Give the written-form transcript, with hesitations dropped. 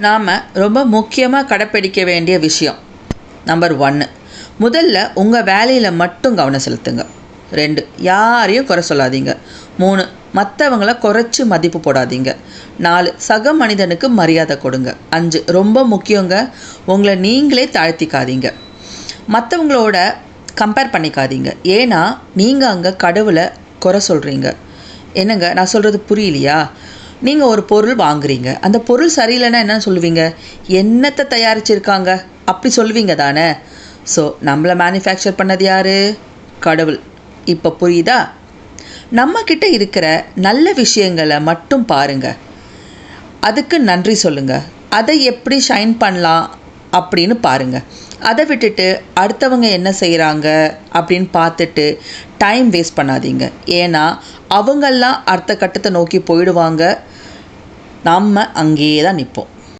நாம் ரொம்ப முக்கியமாக கடைப்பிடிக்க வேண்டிய விஷயம் நம்பர் 1, முதல்ல உங்கள் வேலையில் மட்டும் கவனம் செலுத்துங்க. 2, யாரையும் குறை சொல்லாதீங்க. 3, மற்றவங்கள குறைச்சி மதிப்பு போடாதீங்க. 4, சக மனிதனுக்கு மரியாதை கொடுங்க. 5, ரொம்ப முக்கியங்க, உங்களை நீங்களே தாழ்த்திக்காதீங்க. மற்றவங்களோட கம்பேர் பண்ணிக்காதீங்க. ஏன்னா நீங்கள் அங்கே கடவுளை குறை சொல்கிறீங்க. என்னங்க நான் சொல்கிறது புரியலையா? நீங்கள் ஒரு பொருள் வாங்குறீங்க, அந்த பொருள் சரியில்லைன்னா என்ன சொல்லுவீங்க? என்னத்தை தயாரிச்சிருக்காங்க அப்படி சொல்லுவீங்க தானே? ஸோ நம்மளை மேனுஃபேக்சர் பண்ணது யார்? கடவுள். இப்போ புரியுதா? நம்மக்கிட்ட இருக்கிற நல்ல விஷயங்களை மட்டும் பாருங்கள், அதுக்கு நன்றி சொல்லுங்கள், அதை எப்படி ஷைன் பண்ணலாம் அப்படின்னு பாருங்கள். அதை விட்டுட்டு அடுத்தவங்க என்ன செய்கிறாங்க அப்படின்னு பார்த்துட்டு டைம் வேஸ்ட் பண்ணாதீங்க. ஏன்னா அவங்கெல்லாம் அடுத்த கட்டத்தை நோக்கி போயிடுவாங்க, நம்ம அங்கேயே தான் நிற்போம்.